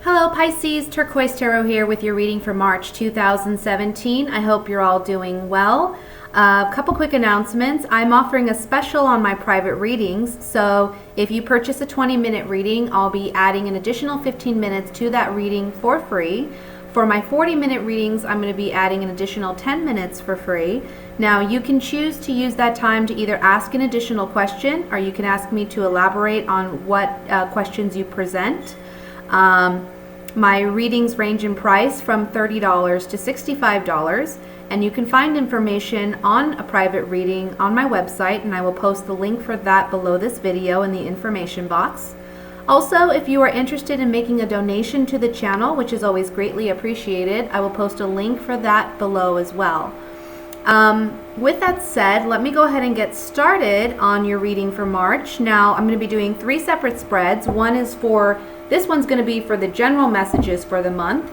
Hello Pisces, Turquoise Tarot here with your reading for March 2017. I hope you're all doing well. A couple quick announcements. I'm offering a special on my private readings, so if you purchase a 20-minute reading, I'll be adding an additional 15 minutes to that reading for free. For my 40-minute readings, I'm going to be adding an additional 10 minutes for free. Now, you can choose to use that time to either ask an additional question, or you can ask me to elaborate on what questions you present. My readings range in price from $30 to $65, and you can find information on a private reading on my website, and I will post the link for that below this video in the information box. Also, if you are interested in making a donation to the channel, which is always greatly appreciated, I will post a link for that below as well. With that said, let me go ahead and get started on your reading for March. Now, I'm going to be doing 3 separate spreads. This one's going to be for the general messages for the month,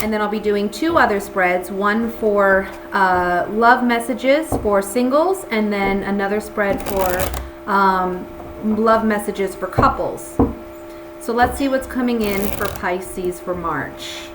and then I'll be doing 2 other spreads, one for love messages for singles, and then another spread for love messages for couples. So let's see what's coming in for Pisces for March.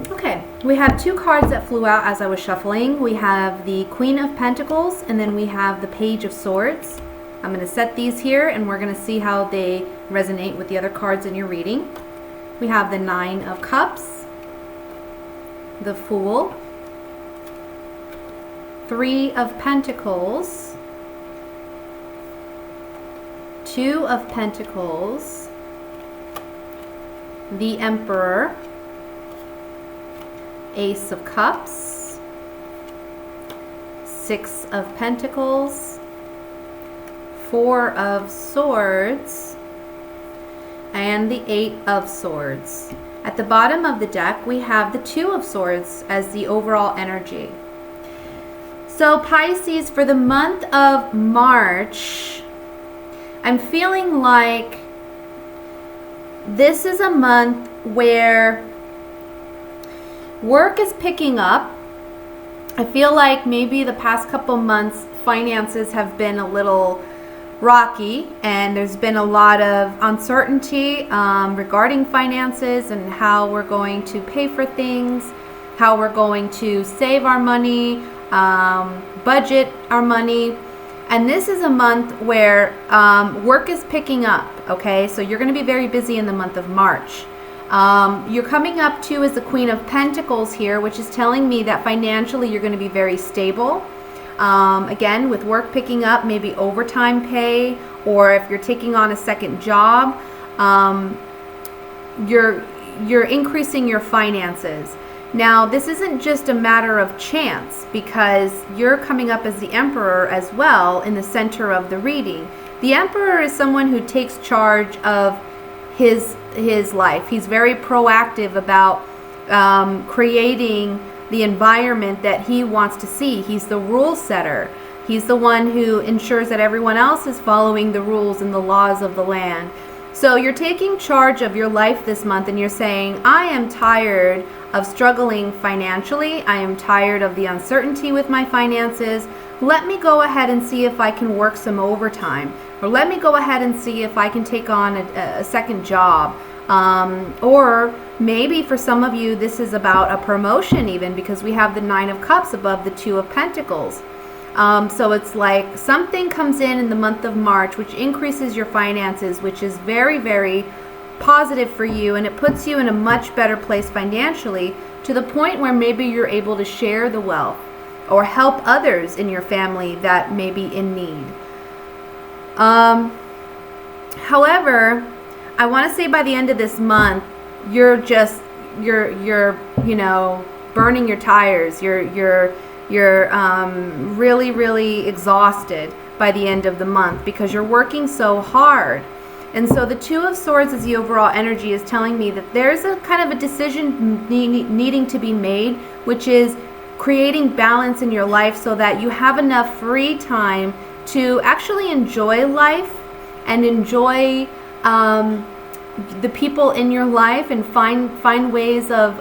Okay, we have 2 cards that flew out as I was shuffling. We have the Queen of Pentacles, and then we have the Page of Swords. I'm going to set these here, and we're going to see how they resonate with the other cards in your reading. We have the 9 of Cups, the Fool, 3 of Pentacles, 2 of Pentacles, the Emperor, Ace of Cups, 6 of Pentacles, 4 of Swords, and the 8 of Swords. At the bottom of the deck, we have the 2 of Swords as the overall energy. So Pisces, for the month of March, I'm feeling like this is a month where work is picking up. I feel like maybe the past couple months finances have been a little rocky, and there's been a lot of uncertainty regarding finances and how we're going to pay for things, how we're going to save our money, budget our money. And this is a month where work is picking up, okay? So you're going to be very busy in the month of March. You're coming up to as the Queen of Pentacles here, which is telling me that financially you're going to be very stable. Again, with work picking up, maybe overtime pay, or if you're taking on a second job, you're increasing your finances. Now, this isn't just a matter of chance, because you're coming up as the Emperor as well in the center of the reading. The Emperor is someone who takes charge of his life. He's very proactive about creating the environment that he wants to see. He's the rule setter. He's the one who ensures that everyone else is following the rules and the laws of the land. So you're taking charge of your life this month, and you're saying, I am tired of struggling financially. I am tired of the uncertainty with my finances. Let me go ahead and see if I can work some overtime, or let me go ahead and see if I can take on a second job. Or maybe for some of you, this is about a promotion even, because we have the 9 of Cups above the 2 of Pentacles. So it's like something comes in the month of March, which increases your finances, which is very, very positive for you, and it puts you in a much better place financially, to the point where maybe you're able to share the wealth or help others in your family that may be in need. However, I want to say by the end of this month, you're burning your tires. You're really, really exhausted by the end of the month, because you're working so hard. And so the Two of Swords as the overall energy is telling me that there's a kind of a decision needing to be made, which is creating balance in your life so that you have enough free time to actually enjoy life and enjoy the people in your life, and find ways of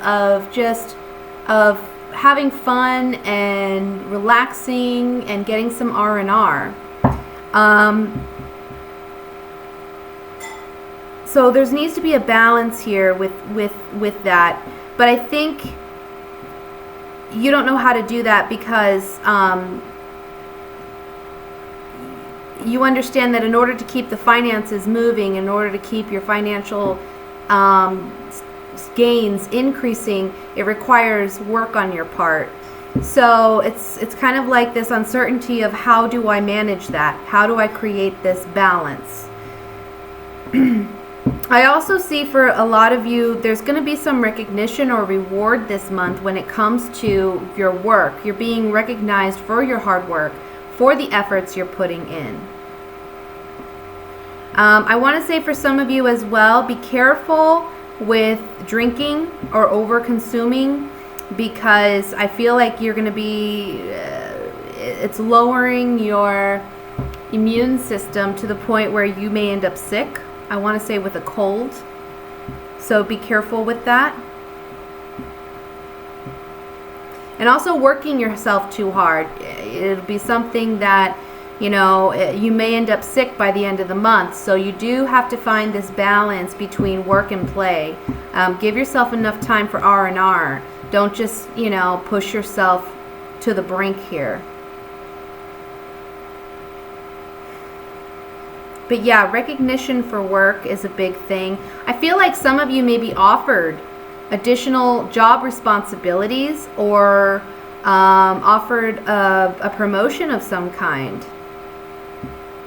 having fun and relaxing and getting some R&R. So there needs to be a balance here with that. But I think you don't know how to do that because you understand that in order to keep the finances moving, in order to keep your financial gains increasing, it requires work on your part. So it's kind of like this uncertainty of how do I manage that? How do I create this balance? I also see for a lot of you, there's going to be some recognition or reward this month when it comes to your work. You're being recognized for your hard work, for the efforts you're putting in. I want to say for some of you as well, be careful with drinking or over consuming, because I feel like you're going to be, it's lowering your immune system to the point where you may end up sick. I want to say with a cold. So be careful with that. And also working yourself too hard. It'll be something that, you know, you may end up sick by the end of the month. So you do have to find this balance between work and play. Give yourself enough time for R&R. Don't just, you know, push yourself to the brink here. But yeah, recognition for work is a big thing. I feel like some of you may be offered additional job responsibilities or offered a promotion of some kind.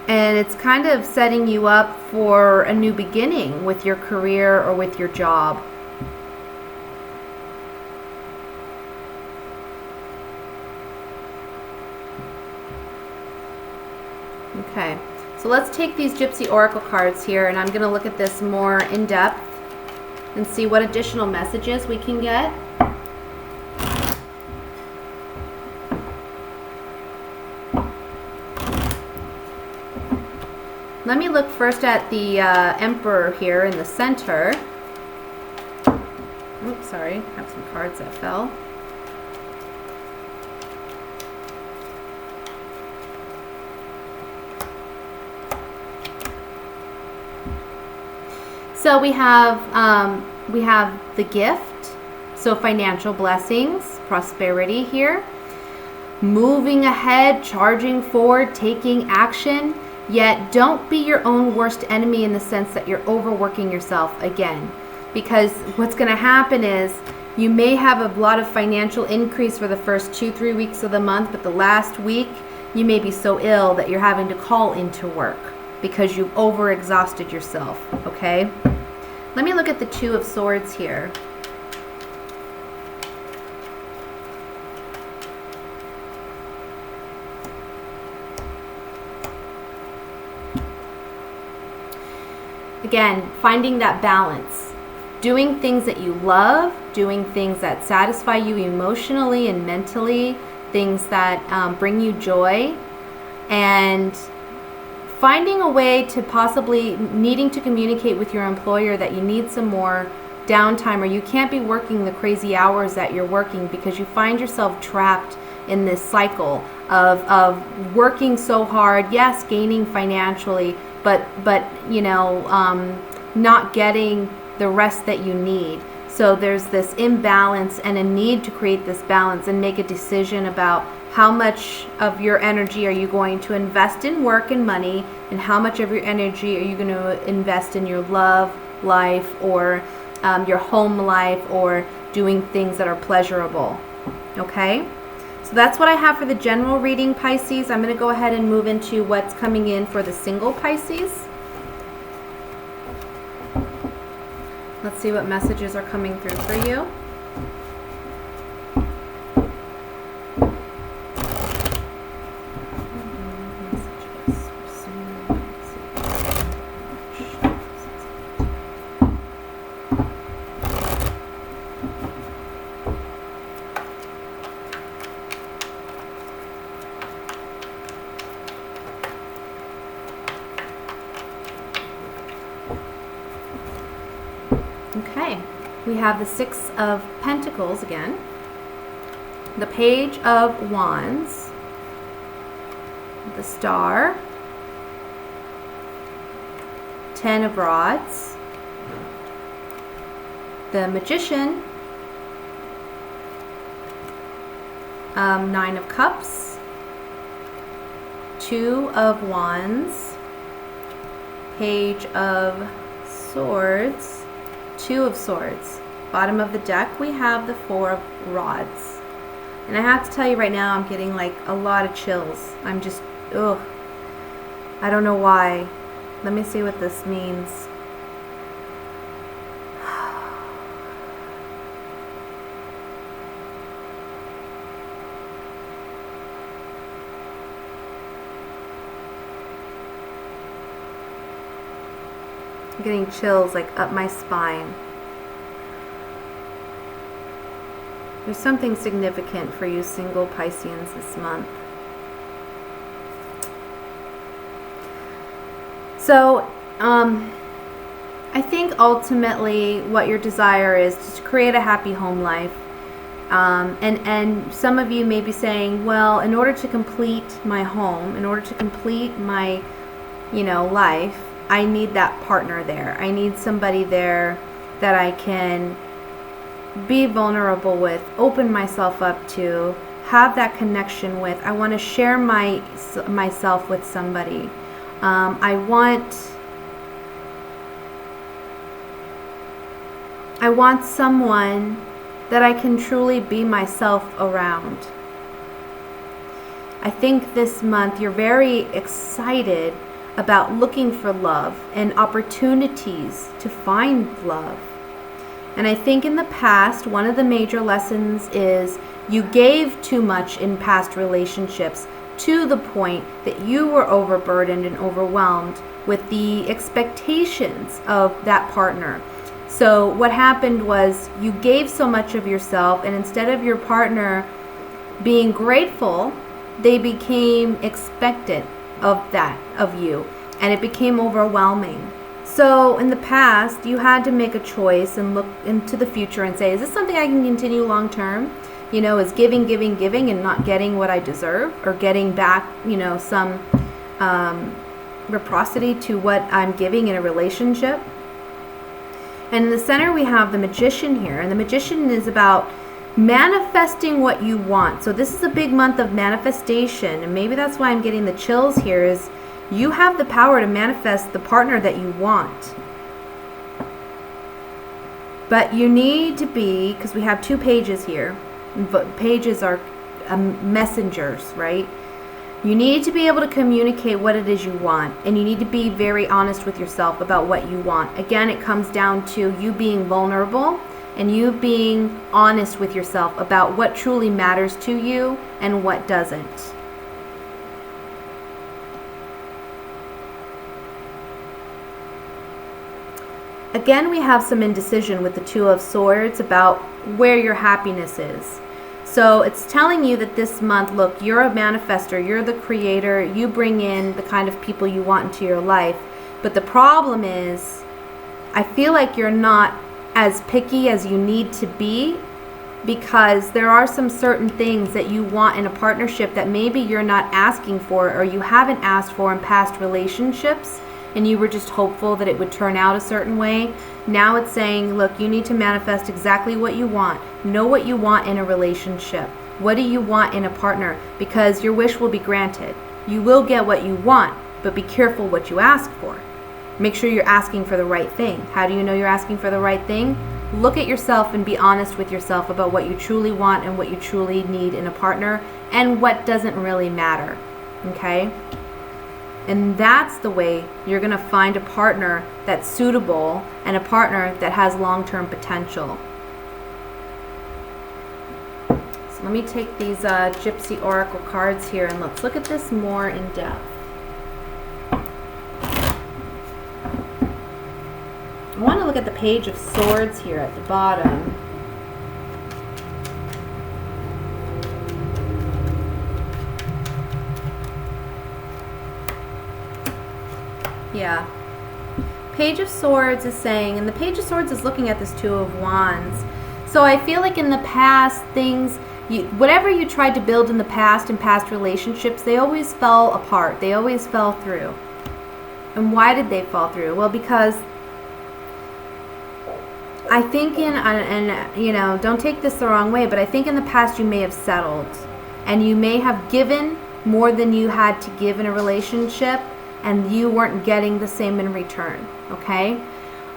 And it's kind of setting you up for a new beginning with your career or with your job. Okay. So let's take these Gypsy Oracle cards here, and I'm going to look at this more in depth and see what additional messages we can get. Let me look first at the Emperor here in the center. Oops, sorry, I have some cards that fell. So we have the gift, so financial blessings, prosperity here, moving ahead, charging forward, taking action, yet don't be your own worst enemy in the sense that you're overworking yourself again. Because what's going to happen is you may have a lot of financial increase for the first 2-3 weeks of the month, but the last week you may be so ill that you're having to call into work because you've overexhausted yourself, okay? Let me look at the Two of Swords here. Again, finding that balance. Doing things that you love, doing things that satisfy you emotionally and mentally, things that bring you joy, and finding a way to possibly needing to communicate with your employer that you need some more downtime, or you can't be working the crazy hours that you're working because you find yourself trapped in this cycle of working so hard, yes, gaining financially, but you know, not getting the rest that you need. So there's this imbalance and a need to create this balance and make a decision about how much of your energy are you going to invest in work and money, and how much of your energy are you going to invest in your love life or your home life or doing things that are pleasurable. Okay? So that's what I have for the general reading, Pisces. I'm going to go ahead and move into what's coming in for the single Pisces. Let's see what messages are coming through for you. Okay, we have the Six of Pentacles again, the Page of Wands, the Star, Ten of Rods, the Magician, Nine of Cups, Two of Wands, Page of Swords, Two of Swords. Bottom of the deck, we have the Four of Rods. And I have to tell you right now, I'm getting like a lot of chills. I'm just, ugh. I don't know why. Let me see what this means. I'm getting chills like up my spine. There's something significant for you single Pisceans this month. So, I think ultimately what your desire is to create a happy home life. And some of you may be saying, well, in order to complete my home, in order to complete my, life, I need that partner there. I need somebody there that I can be vulnerable with, open myself up to, have that connection with. I want to share myself with somebody. I want someone that I can truly be myself around. I think this month you're very excited about looking for love and opportunities to find love. And I think in the past, one of the major lessons is you gave too much in past relationships to the point that you were overburdened and overwhelmed with the expectations of that partner. So what happened was you gave so much of yourself, and instead of your partner being grateful, they became expectant of you, and it became overwhelming. So in the past, you had to make a choice and look into the future and say, is this something I can continue long term? Is giving and not getting what I deserve, or getting back, some reciprocity to what I'm giving in a relationship. And in the center, we have the Magician here, and the Magician is about manifesting what you want. So this is a big month of manifestation, and maybe that's why I'm getting the chills here, is you have the power to manifest the partner that you want. But you need to be, because we have two pages here, but pages are messengers, right? You need to be able to communicate what it is you want, and you need to be very honest with yourself about what you want. Again, it comes down to you being vulnerable and you being honest with yourself about what truly matters to you and what doesn't. Again, we have some indecision with the Two of Swords about where your happiness is. So it's telling you that this month, look, you're a manifester, you're the creator, you bring in the kind of people you want into your life. But the problem is, I feel like you're not as picky as you need to be, because there are some certain things that you want in a partnership that maybe you're not asking for, or you haven't asked for in past relationships, and you were just hopeful that it would turn out a certain way. Now it's saying, look, you need to manifest exactly what you want. Know what you want in a relationship. What do you want in a partner? Because your wish will be granted. You will get what you want, but be careful what you ask for. Make sure you're asking for the right thing. How do you know you're asking for the right thing? Look at yourself and be honest with yourself about what you truly want and what you truly need in a partner, and what doesn't really matter. Okay? And that's the way you're going to find a partner that's suitable and a partner that has long-term potential. So let me take these Gypsy Oracle cards here and let's look at this more in depth. I want to look at the Page of Swords here at the bottom. Yeah. Page of Swords is saying, and the Page of Swords is looking at this Two of Wands. So I feel like in the past, whatever you tried to build in the past, in past relationships, they always fell apart. They always fell through. And why did they fall through? Well, because I think don't take this the wrong way, but I think in the past you may have settled. And you may have given more than you had to give in a relationship, and you weren't getting the same in return, okay?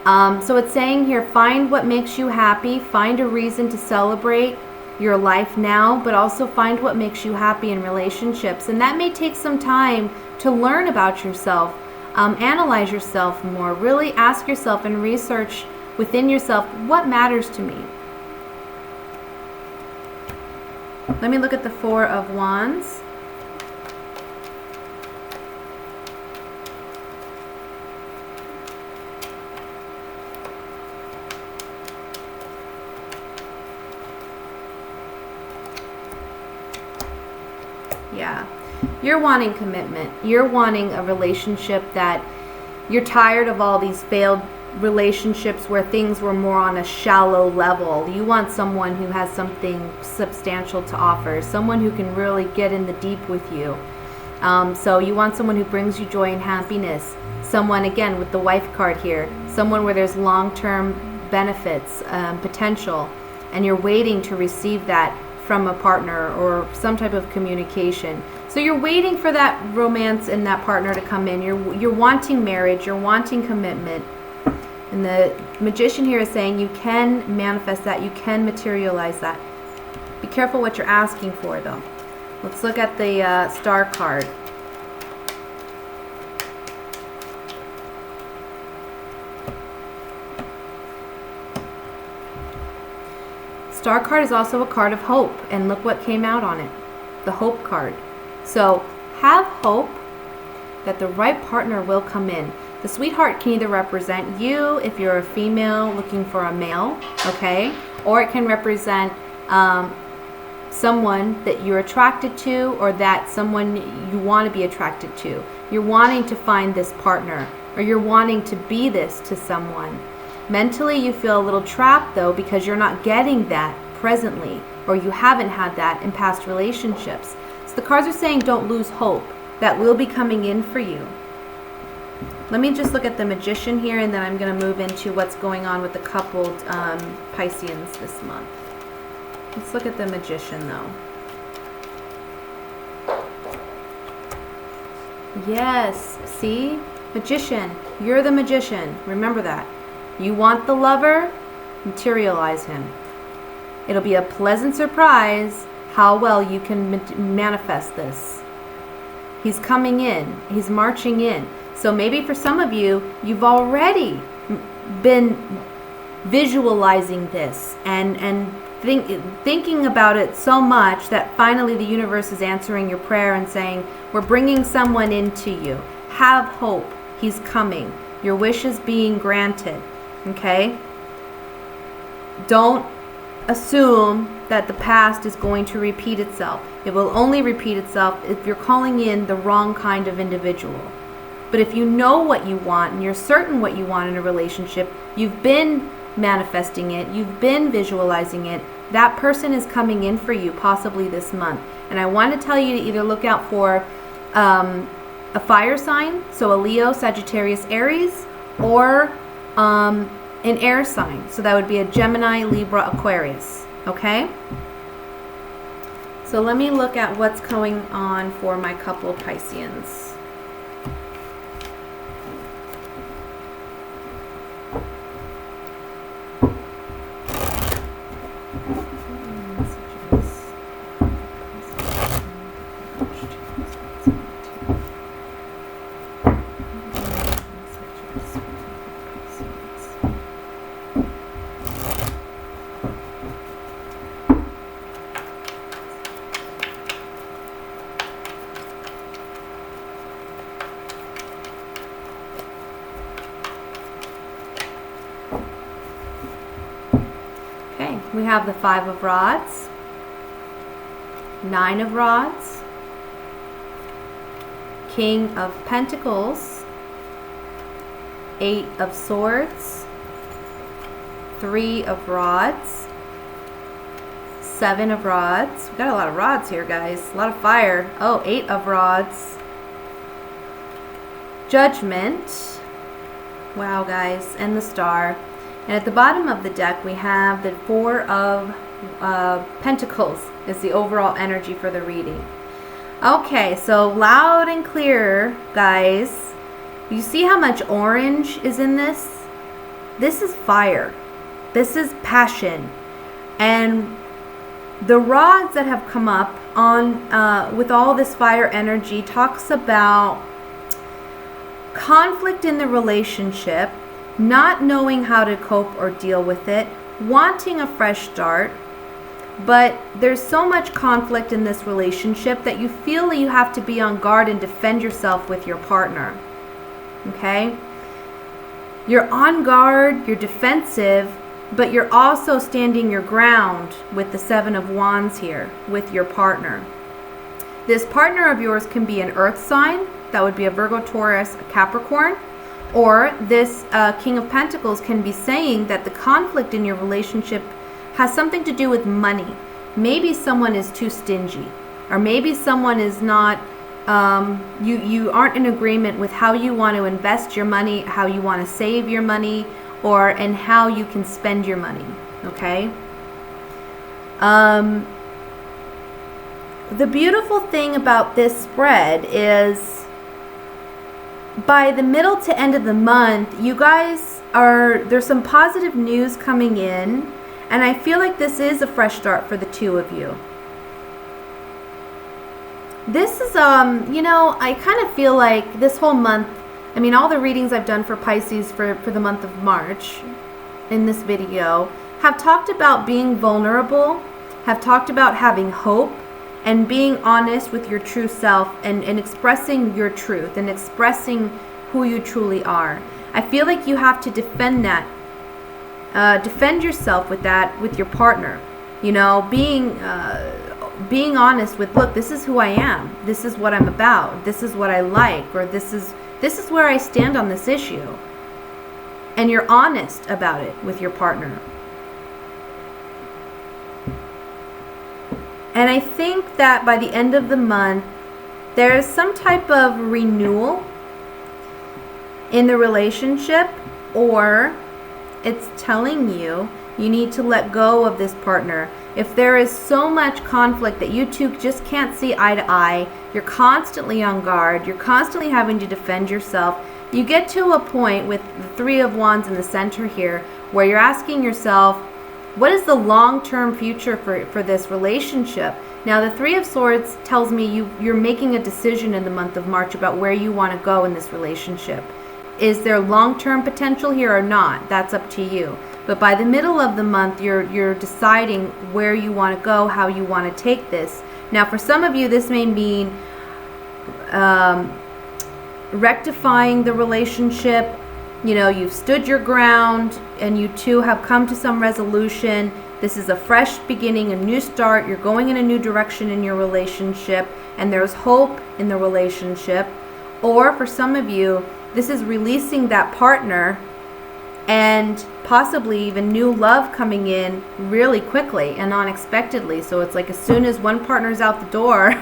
So it's saying here, find what makes you happy, find a reason to celebrate your life now, but also find what makes you happy in relationships. And that may take some time to learn about yourself, analyze yourself more, really ask yourself and research within yourself, what matters to me? Let me look at the Four of Wands. Yeah, you're wanting commitment. You're wanting a relationship that you're tired of all these failed relationships where things were more on a shallow level. You want someone who has something substantial to offer, someone who can really get in the deep with you. So you want someone who brings you joy and happiness. Someone, again, with the wife card here, someone where there's long-term benefits, potential, and you're waiting to receive that from a partner or some type of communication. So you're waiting for that romance and that partner to come in. You're wanting marriage, you're wanting commitment. And the Magician here is saying you can manifest that, you can materialize that. Be careful what you're asking for, though. Let's look at the Star card. Star card is also a card of hope, and look what came out on it, the Hope card. So have hope that the right partner will come in. The Sweetheart can either represent you if you're a female looking for a male, okay? Or it can represent someone that you're attracted to, or that someone you want to be attracted to. You're wanting to find this partner, or you're wanting to be this to someone. Mentally, you feel a little trapped, though, because you're not getting that presently, or you haven't had that in past relationships. So the cards are saying don't lose hope. That will be coming in for you. Let me just look at the Magician here, and then I'm going to move into what's going on with the coupled Pisceans this month. Let's look at the Magician, though. Yes, see? Magician. You're the Magician. Remember that. You want the lover? Materialize him. It'll be a pleasant surprise how well you can manifest this. He's coming in. He's marching in. So maybe for some of you, you've already been visualizing this and thinking about it so much that finally the universe is answering your prayer and saying, we're bringing someone into you. Have hope. He's coming. Your wish is being granted. Okay? Don't assume that the past is going to repeat itself. It will only repeat itself if you're calling in the wrong kind of individual. But if you know what you want and you're certain what you want in a relationship, you've been manifesting it, you've been visualizing it, that person is coming in for you possibly this month. And I want to tell you to either look out for a fire sign, so a Leo, Sagittarius, Aries, or an air sign. So that would be a Gemini, Libra, Aquarius. Okay? So let me look at what's going on for my couple Pisceans. We have the Five of Rods, Nine of Rods, King of Pentacles, 8 of Swords, 3 of Rods, 7 of Rods. We got a lot of rods here, guys. A lot of fire. Oh, 8 of Rods. Judgment. Wow, guys. And the Star. And at the bottom of the deck, we have the 4 of Pentacles is the overall energy for the reading. Okay, so loud and clear, guys. You see how much orange is in this? This is fire. This is passion. And the rods that have come up on with all this fire energy talks about conflict in the relationship, not knowing how to cope or deal with it, wanting a fresh start, but there's so much conflict in this relationship that you feel that you have to be on guard and defend yourself with your partner. Okay? You're on guard, you're defensive, but you're also standing your ground with the 7 of Wands here with your partner. This partner of yours can be an earth sign. That would be a Virgo, Taurus, a Capricorn. Or this King of Pentacles can be saying that the conflict in your relationship has something to do with money. Maybe someone is too stingy. Or maybe someone is not, you aren't in agreement with how you want to invest your money, how you want to save your money, and how you can spend your money, okay? The beautiful thing about this spread is by the middle to end of the month, you guys there's some positive news coming in, and I feel like this is a fresh start for the two of you. This is, I kind of feel like this whole month, I mean, all the readings I've done for Pisces for the month of March in this video have talked about being vulnerable, have talked about having hope, and being honest with your true self and expressing your truth and expressing who you truly are. I feel like you have to defend that. Defend yourself with that, with your partner. You know, being honest with, look, this is who I am. This is what I'm about. This is what I like, or this is where I stand on this issue. And you're honest about it with your partner. And I think that by the end of the month, there is some type of renewal in the relationship, or it's telling you you need to let go of this partner. If there is so much conflict that you two just can't see eye to eye, you're constantly on guard, you're constantly having to defend yourself, you get to a point with the 3 of Wands in the center here where you're asking yourself, what is the long-term future for this relationship? Now, the 3 of Swords tells me you're making a decision in the month of March about where you want to go in this relationship. Is there long-term potential here or not? That's up to you. But by the middle of the month, you're deciding where you want to go, how you want to take this. Now, for some of you, this may mean rectifying the relationship. You know, you've stood your ground and you two have come to some resolution. This is a fresh beginning, a new start. You're going in a new direction in your relationship, and there's hope in the relationship. Or for some of you, this is releasing that partner and possibly even new love coming in really quickly and unexpectedly. So it's like as soon as one partner's out the door,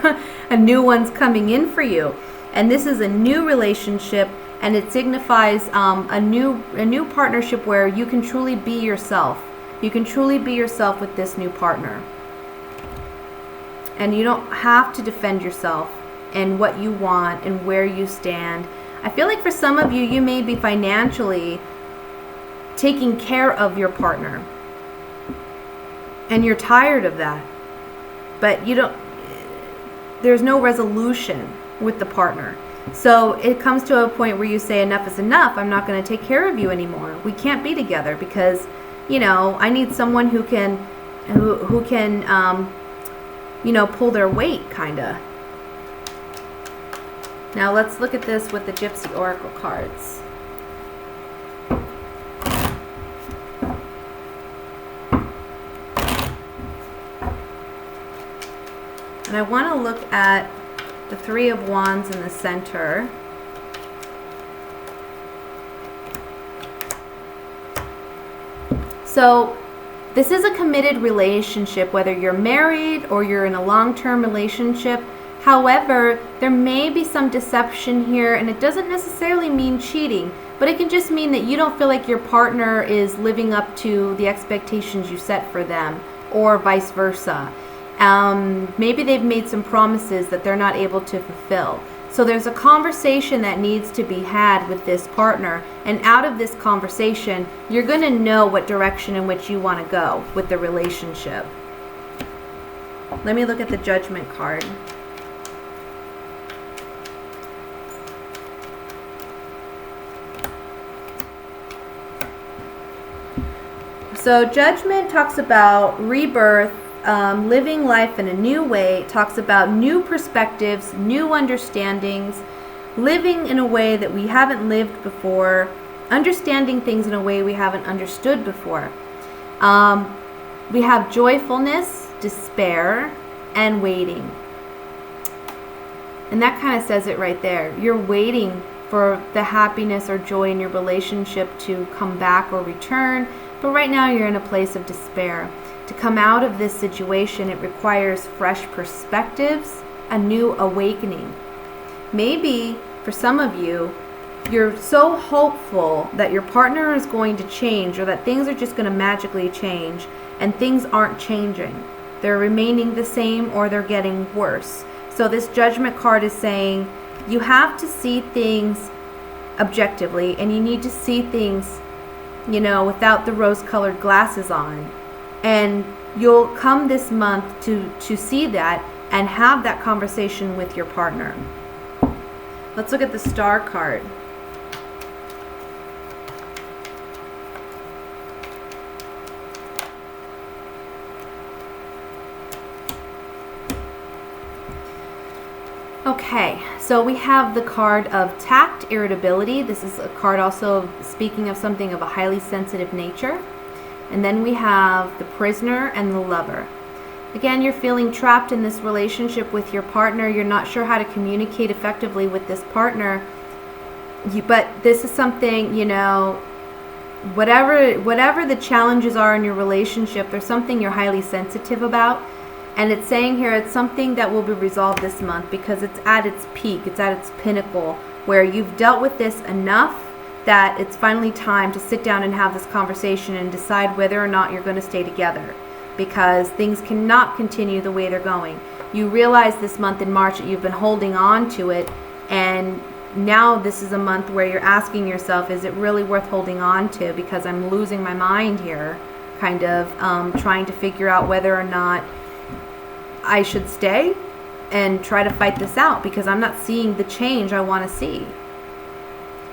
a new one's coming in for you. And this is a new relationship, and it signifies a new partnership where you can truly be yourself. You can truly be yourself with this new partner. And you don't have to defend yourself and what you want and where you stand. I feel like for some of you, you may be financially taking care of your partner, and you're tired of that, but there's no resolution with the partner. So it comes to a point where you say, enough is enough. I'm not going to take care of you anymore. We can't be together because, I need someone who can pull their weight, kind of. Now let's look at this with the Gypsy Oracle cards. And I want to look at the 3 of Wands in the center. So this is a committed relationship, whether you're married or you're in a long-term relationship. However, there may be some deception here, and it doesn't necessarily mean cheating, but it can just mean that you don't feel like your partner is living up to the expectations you set for them, or vice versa. Maybe they've made some promises that they're not able to fulfill. So there's a conversation that needs to be had with this partner, and out of this conversation, you're going to know what direction in which you want to go with the relationship. Let me look at the Judgment card. So Judgment talks about rebirth, living life in a new way. It talks about new perspectives, new understandings, living in a way that we haven't lived before, understanding things in a way we haven't understood before. We have joyfulness, despair, and waiting. And that kind of says it right there. You're waiting for the happiness or joy in your relationship to come back or return. But right now you're in a place of despair. To come out of this situation, it requires fresh perspectives, a new awakening. Maybe for some of you, you're so hopeful that your partner is going to change, or that things are just going to magically change, and things aren't changing. They're remaining the same, or they're getting worse. So this Judgment card is saying you have to see things objectively, and you need to see things, without the rose-colored glasses on. And you'll come this month to see that and have that conversation with your partner. Let's look at the Star card. Okay, so we have the card of tact, irritability. This is a card also speaking of something of a highly sensitive nature. And then we have the Prisoner and the Lover. Again, you're feeling trapped in this relationship with your partner. You're not sure how to communicate effectively with this partner. But this is something, whatever the challenges are in your relationship, there's something you're highly sensitive about. And it's saying here it's something that will be resolved this month because it's at its peak, it's at its pinnacle, where you've dealt with this enough that it's finally time to sit down and have this conversation and decide whether or not you're going to stay together, because things cannot continue the way they're going. You realize this month in March that you've been holding on to it, and now this is a month where you're asking yourself, is it really worth holding on to, because I'm losing my mind here, kind of trying to figure out whether or not I should stay and try to fight this out, because I'm not seeing the change I want to see.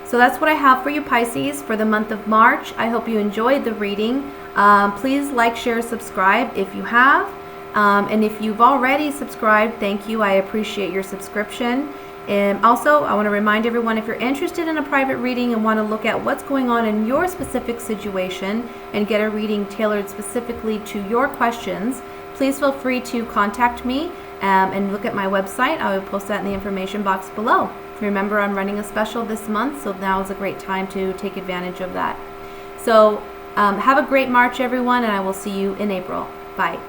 So that's what I have for you, Pisces, for the month of March. I hope you enjoyed the reading. Please like, share, subscribe if you have. And if you've already subscribed, thank you. I appreciate your subscription. And also, I want to remind everyone, if you're interested in a private reading and want to look at what's going on in your specific situation and get a reading tailored specifically to your questions, please feel free to contact me and look at my website. I will post that in the information box below. Remember, I'm running a special this month, so now is a great time to take advantage of that. So have a great March, everyone, and I will see you in April. Bye.